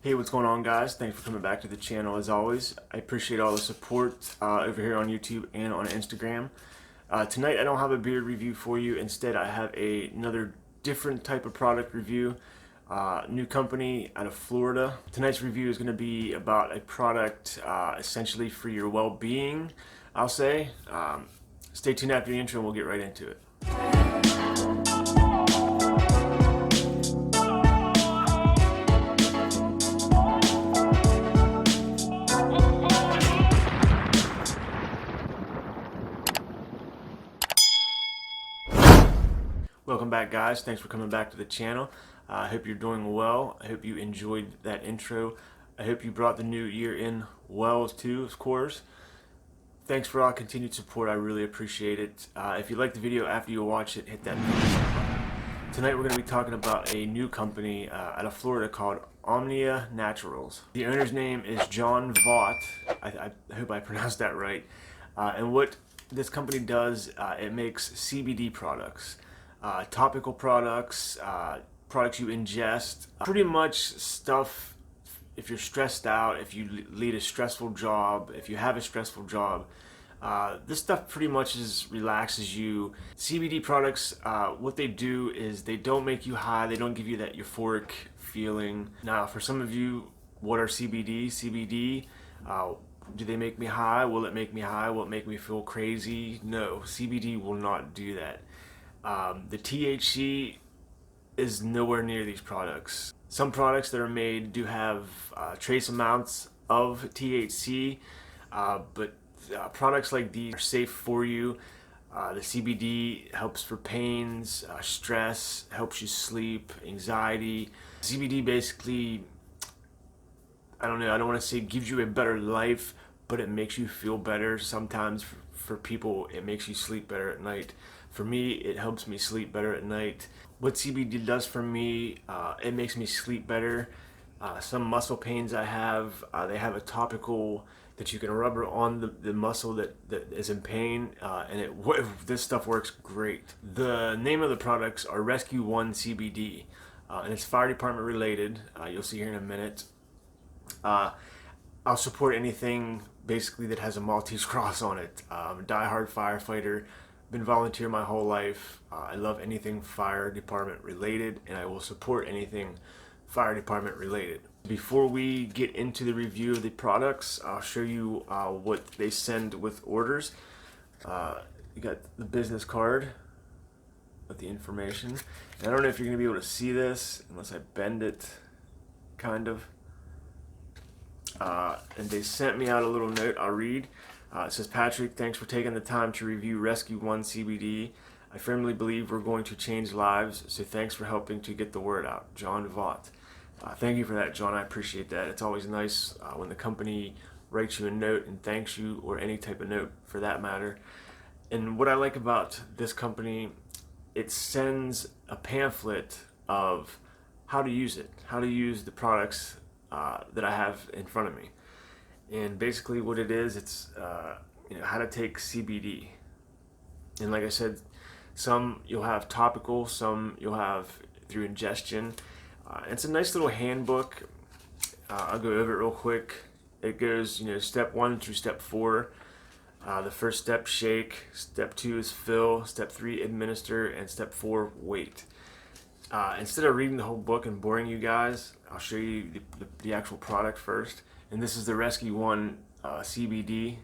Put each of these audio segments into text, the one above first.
Hey, what's going on, guys? Thanks for coming back to the channel as always. I appreciate all the support over here on YouTube and on Instagram. Tonight I don't have a beard review for you. Instead, I have another different type of product review. New company out of Florida. Tonight's review is going to be about a product essentially for your well-being, I'll say. Stay tuned after the intro and we'll get right into it. Welcome back, guys. Thanks for coming back to the channel. I hope you're doing well. I hope you enjoyed that intro. I hope you brought the new year in well too, of course. Thanks for all continued support. I really appreciate it. If you like the video after you watch it, hit that button. Tonight we're going to be talking about a new company out of Florida called Omnia Naturals. The owner's name is John Vaught. I hope I pronounced that right. And what this company does, it makes CBD products. Topical products, products you ingest, pretty much stuff if you're stressed out, if you lead a stressful job, if you have a stressful job. This stuff pretty much relaxes you. CBD products, what they do is they don't make you high, they don't give you that euphoric feeling. Now, for some of you, what are CBD? CBD, do they make me high? Will it make me high? Will it make me feel crazy? No, CBD will not do that. The THC is nowhere near these products. Some products that are made do have trace amounts of THC, but products like these are safe for you. The CBD helps for pains, stress, helps you sleep, anxiety. CBD basically, I don't want to say gives you a better life, but it makes you feel better. Sometimes for people, it makes you sleep better at night. For me, it helps me sleep better at night. What CBD does for me, it makes me sleep better. Some muscle pains I have, they have a topical that you can rub on the muscle that is in pain, and this stuff works great. The name of the products are Rescue One CBD, and it's fire department related. You'll see here in a minute. I'll support anything basically that has a Maltese cross on it. I'm a diehard firefighter. Been volunteer my whole life. I love anything fire department related, and I will support anything fire department related. Before we get into the review of the products, I'll show you what they send with orders. You got the business card with the information. And I don't know if you're gonna be able to see this unless I bend it, kind of. And they sent me out a little note. I'll read. It says, Patrick, thanks for taking the time to review Rescue One CBD. I firmly believe we're going to change lives, so thanks for helping to get the word out. John Vaught. Thank you for that, John. I appreciate that. It's always nice when the company writes you a note and thanks you, or any type of note for that matter. And what I like about this company, it sends a pamphlet of how to use it, how to use the products that I have in front of me. And basically what it is, it's how to take CBD. And like I said, some you'll have topical, some you'll have through ingestion. It's a nice little handbook. I'll go over it real quick. It goes, step 1 through step 4. The first step, shake. Step 2 is fill. Step 3, administer. And step 4, wait. Instead of reading the whole book and boring you guys, I'll show you the actual product first. And this is the Rescue One CBD.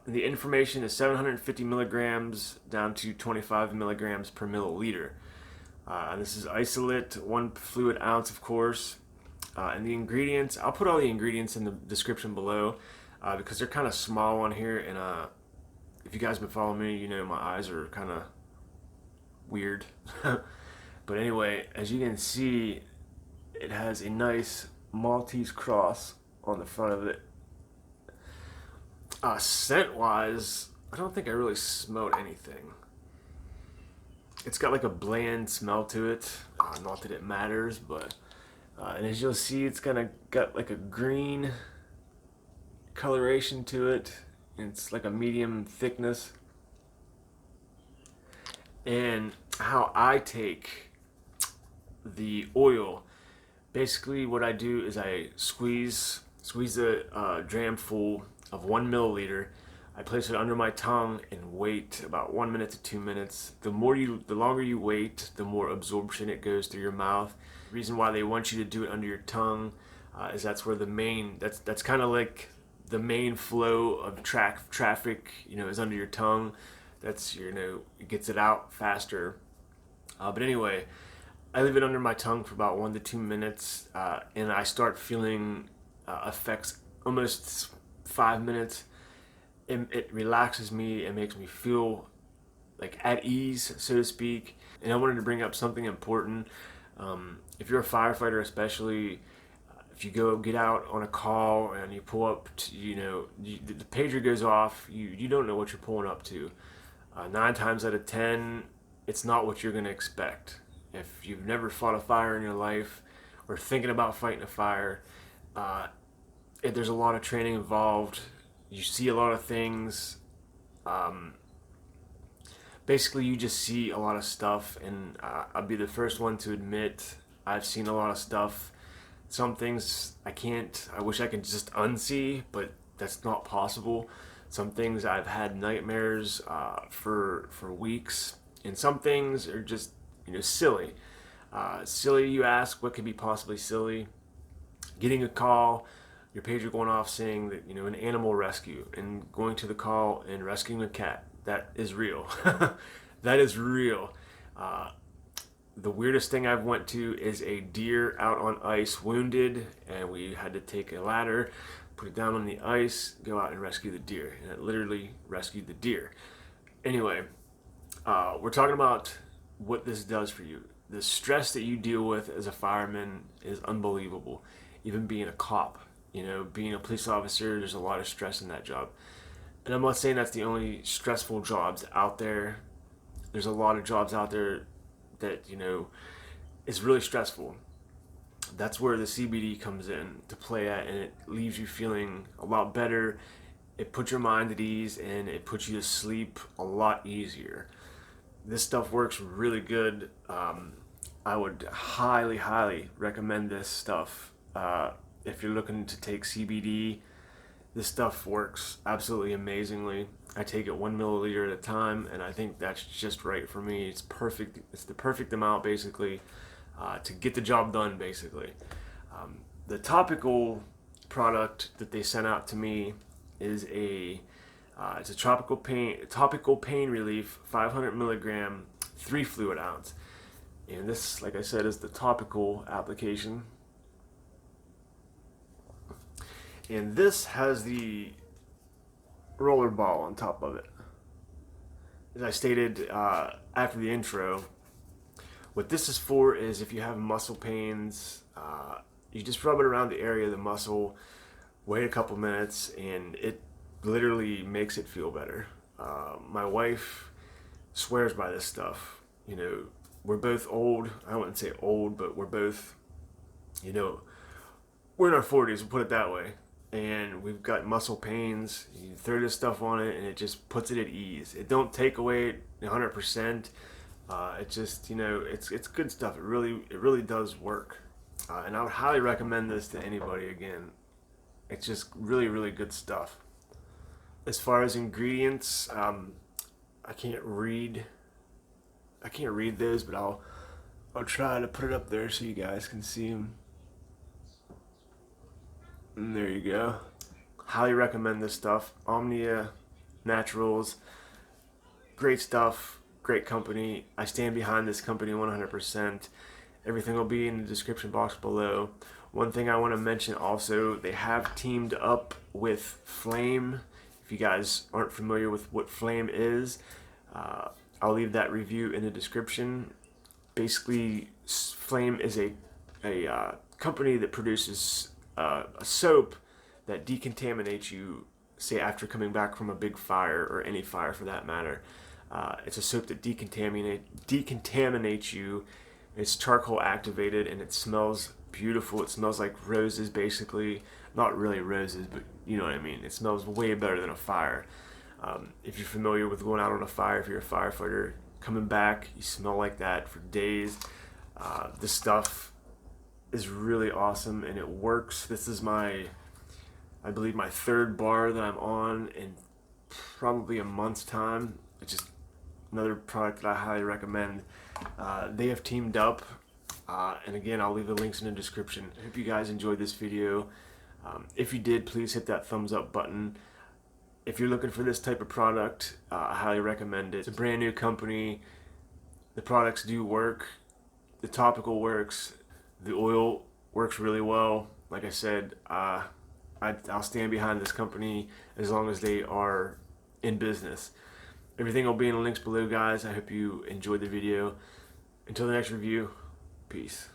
The information is 750 milligrams down to 25 milligrams per milliliter. And this is isolate, 1 fluid ounce, of course. And the ingredients, I'll put all the ingredients in the description below because they're kind of small on here. And if you guys have been following me, you know my eyes are kind of weird. But anyway, as you can see, it has a nice Maltese cross on the front of it. Scent wise, I don't think I really smelled anything. It's got like a bland smell to it. Not that it matters, but and as you'll see, it's got like a green coloration to it. It's like a medium thickness. And how I take the oil. Basically what I do is I squeeze a dram full of 1 milliliter. I place it under my tongue and wait about 1 minute to 2 minutes. The longer you wait, the more absorption it goes through your mouth. The reason why they want you to do it under your tongue is that's where that's kind of like the main flow of traffic, is under your tongue. That's, it gets it out faster. But anyway, I leave it under my tongue for about 1 to 2 minutes, and I start feeling effects almost 5 minutes. It relaxes me. It makes me feel like at ease, so to speak. And I wanted to bring up something important. If you're a firefighter, especially, if you go get out on a call and you pull up, the pager goes off, you don't know what you're pulling up to. 9 times out of 10, it's not what you're going to expect. If you've never fought a fire in your life or thinking about fighting a fire, there's a lot of training involved. You see a lot of things. Basically, you just see a lot of stuff, and I'll be the first one to admit I've seen a lot of stuff. Some things I wish I could just unsee, but that's not possible. Some things I've had nightmares for weeks, and some things are just silly. Silly, you ask, what could be possibly silly? Getting a call, your pager going off saying that an animal rescue, and going to the call and rescuing a cat. That is real. That is real. The weirdest thing I've went to is a deer out on ice, wounded, and we had to take a ladder, put it down on the ice, go out and rescue the deer, and it literally rescued the deer. Anyway, we're talking about what this does for you. The stress that you deal with as a fireman is unbelievable. Even being a cop, being a police officer, there's a lot of stress in that job. And I'm not saying that's the only stressful jobs out there. There's a lot of jobs out there that, is really stressful. That's where the CBD comes in to play at, and it leaves you feeling a lot better. It puts your mind at ease, and it puts you to sleep a lot easier. This stuff works really good. I would highly, highly recommend this stuff. If you're looking to take CBD, this stuff works absolutely amazingly. I take it 1 milliliter at a time, and I think that's just right for me. It's perfect. It's the perfect amount, basically, to get the job done, basically. The topical product that they sent out to me is it's a topical pain relief, 500 milligram, 3 fluid ounce. And this, like I said, is the topical application. And this has the roller ball on top of it. As I stated after the intro, what this is for is if you have muscle pains, you just rub it around the area of the muscle, wait a couple minutes, and it literally makes it feel better. My wife swears by this stuff. We're both old. I wouldn't say old, but we're both, we're in our 40s, we'll put it that way. And we've got muscle pains. You throw this stuff on it, and it just puts it at ease. It don't take away 100%. It just, it's good stuff. It really does work. And I would highly recommend this to anybody. Again, it's just really, really good stuff. As far as ingredients, I can't read those, but I'll try to put it up there so you guys can see them. And there you go. Highly recommend this stuff. Omnia Naturals. Great stuff. Great company. I stand behind this company 100%. Everything will be in the description box below. One thing I want to mention also, they have teamed up with Flame. If you guys aren't familiar with what Flame is, I'll leave that review in the description. Basically, Flame is a company that produces a soap that decontaminates you, say after coming back from a big fire, or any fire for that matter. It's a soap that decontaminates you. It's charcoal activated, and it smells beautiful. It smells like roses, basically. Not really roses, but you know what I mean. It smells way better than a fire. If you're familiar with going out on a fire, if you're a firefighter, coming back, you smell like that for days. This stuff is really awesome and it works. This is I believe my third bar that I'm on in probably a month's time. It's just another product that I highly recommend. They have teamed up, and again, I'll leave the links in the description. I hope you guys enjoyed this video. If you did, please hit that thumbs up button. If you're looking for this type of product, I highly recommend it. It's a brand new company. The products do work. The topical works. The oil works really well. Like I said, I'll stand behind this company as long as they are in business. Everything will be in the links below, guys. I hope you enjoyed the video. Until the next review, peace.